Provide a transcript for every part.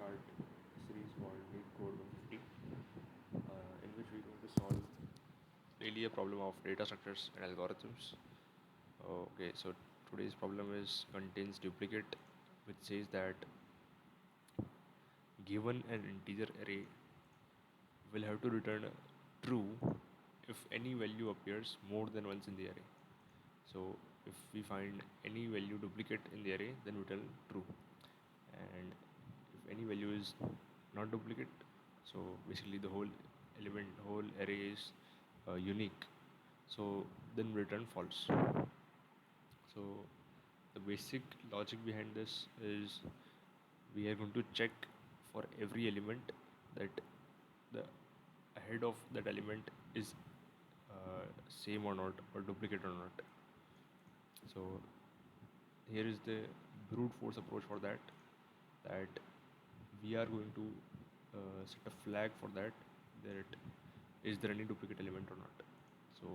start a series called NeetCode 150, in which we're going to solve daily a problem of data structures and algorithms. Okay, so today's problem is contains duplicate, which says that given an integer array will have to return true if any value appears more than once in the array. So if we find any value duplicate in the array, then we return true. And if any value is not duplicate, so basically the whole array is unique. So then return false. So the basic logic behind this is we are going to check for every element that the ahead of that element is same or not, or duplicate or not. So here is the brute force approach for that, that we are going to set a flag for that is there any duplicate element or not. So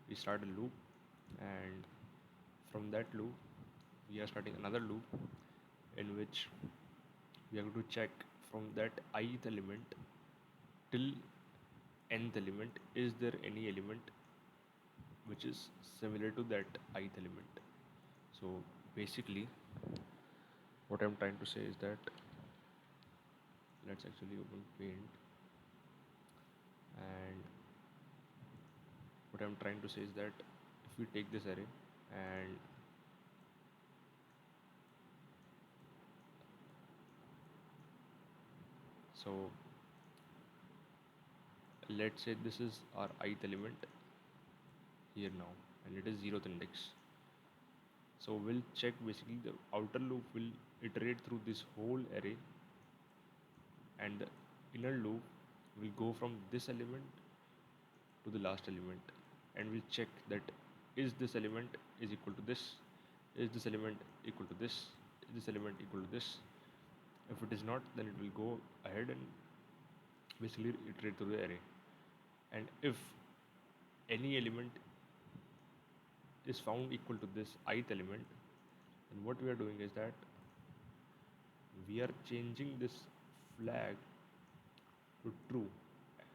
we start a loop, and from that loop we are starting another loop in which we are going to check from that ith element till nth element, is there any element which is similar to that ith element. So basically what I'm trying to say is that, let's actually open paint, and what I'm trying to say is that if we take this array and so let's say this is our ith element here now, and it is 0th index. So we'll check, basically the outer loop will iterate through this whole array, and the inner loop will go from this element to the last element, and we'll check that is this element is equal to this, is this element equal to this, is this element equal to this. If it is not, then it will go ahead and basically iterate through the array. And if any element is found equal to this ith element, then what we are doing is that we are changing this flag to true,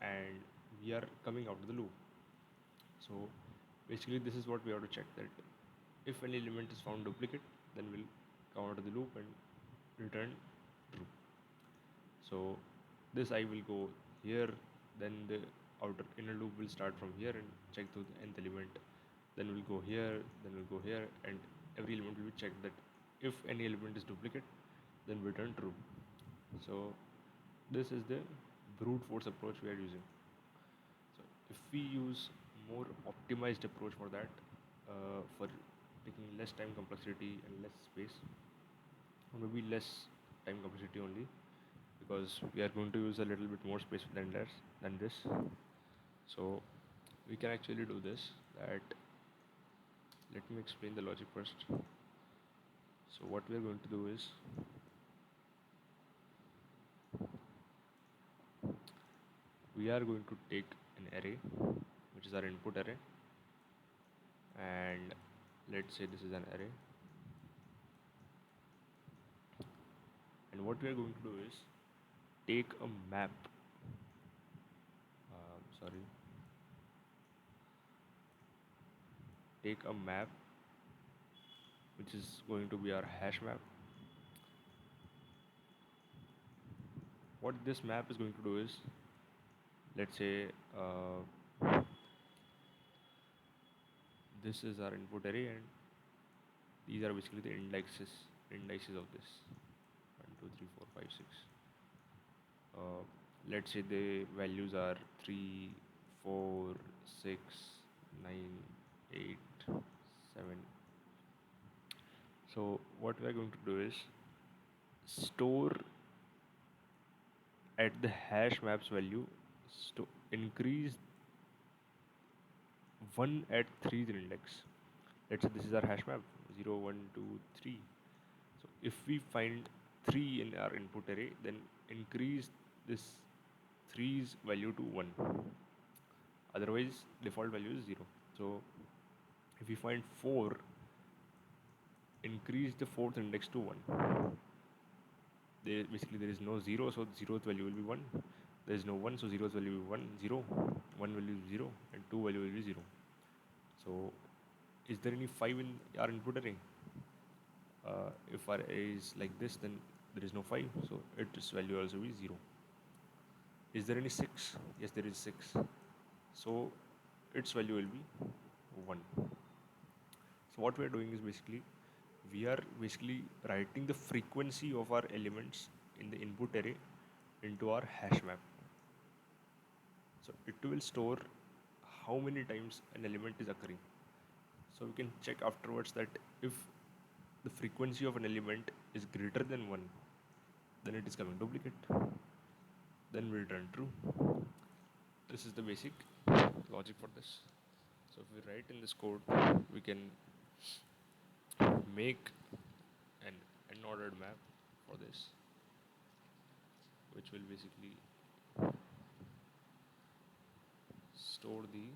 and we are coming out of the loop. So basically this is what we have to check, that if any element is found duplicate, then we'll come out of the loop and return true. So this I will go here, then the outer inner loop will start from here and check through the nth element, then we'll go here, then we'll go here, and every element will be checked, that if any element is duplicate, then return true. So this is the brute force approach we are using. So if we use more optimized approach for that, for taking less time complexity and less space, or maybe less time complexity only, because we are going to use a little bit more space than this. So we can actually do this, that let me explain the logic first. So what we are going to do is, we are going to take an array which is our input array, and let's say this is an array, and what we are going to do is take a map, sorry, take a map which is going to be our hash map. What this map is going to do is, let's say this is our input array, and these are basically the indices of this 1 2 3 4 5 6. Let's say the values are 3 4 6 9 8 7. So what we are going to do is store at the hash maps value, increase 1 at 3's index. Let's say this is our hash map 0 1 2 3. So if we find 3 in our input array, then increase this 3's value to 1. Otherwise default value is 0. So if we find 4, increase the 4th index to 1. there is no 0, so zeroth value will be 1. There is no 1, so zeroth value will be 1, 0. 1 value is 0, and 2 value will be 0. So is there any 5 in our input array? If our array is like this, then there is no 5, so its value also will be 0. Is there any 6? Yes, there is 6. So its value will be 1. So what we are doing is basically we are basically writing the frequency of our elements in the input array into our hash map. So it will store how many times an element is occurring. So we can check afterwards that if the frequency of an element is greater than 1, then it is coming duplicate. Then we return true. This is the basic logic for this. So if we write in this code, we can make an unordered map for this, which will basically store the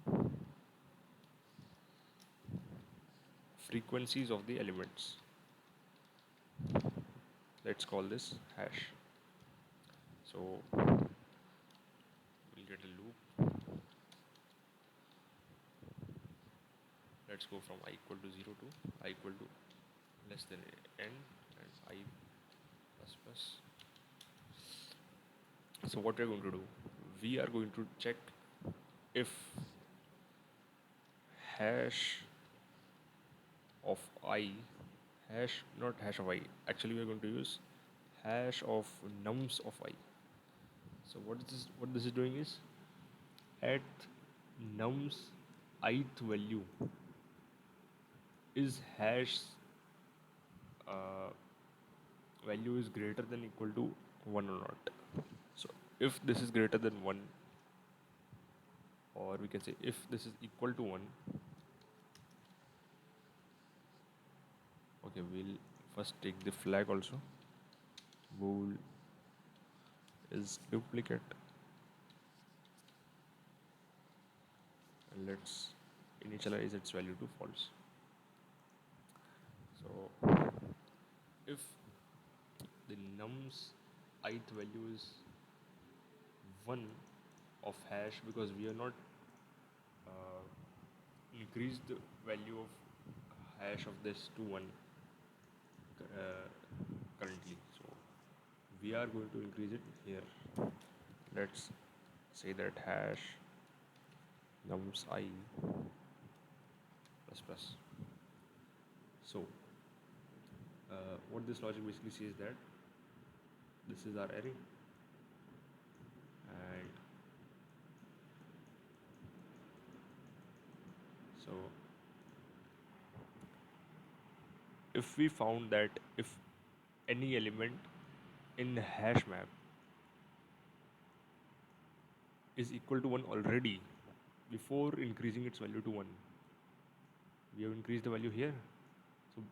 frequencies of the elements. Let's call this hash. So we'll get a loop. Let's go from I equal to 0 to I equal to less than n and I plus plus. So what we're going to do, we are going to check if hash of I, hash, not hash of I, actually we're going to use hash of nums of I. So what this is doing is, at nums ith value is hash value is greater than equal to 1 or not. So if this is greater than 1, or we can say if this is equal to 1, okay, we'll first take the flag also. Bool is duplicate, and let's initialize its value to false. So if the nums ith value is 1 of hash, because we are not increased the value of hash of this to 1 currently, so we are going to increase it here. Let's say that hash nums I plus plus. So what this logic basically says that this is our array, and so if we found that if any element in the hash map is equal to 1 already before increasing its value to 1, we have increased the value here. So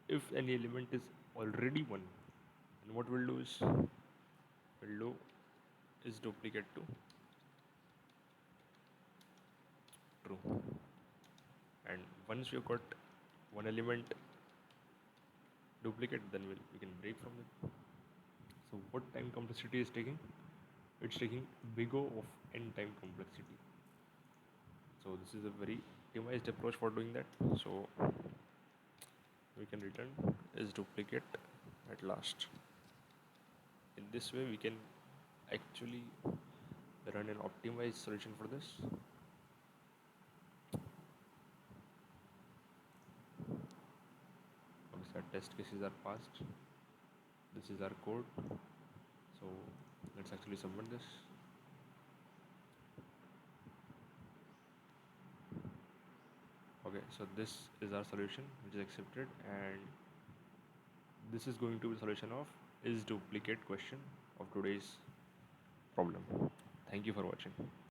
if any element is already 1, then what we'll do is duplicate to true. And once we have got one element duplicate, then we can break from it. So what time complexity is taking? It's taking big O of n time complexity. So this is a very optimized approach for doing that. So we can return is duplicate at last. In this way we can actually run an optimized solution for this. Obviously our test cases are passed. This is our code. So let's actually submit this. Okay, so this is our solution which is accepted, and this is going to be the solution of is duplicate question of today's problem. Thank you for watching.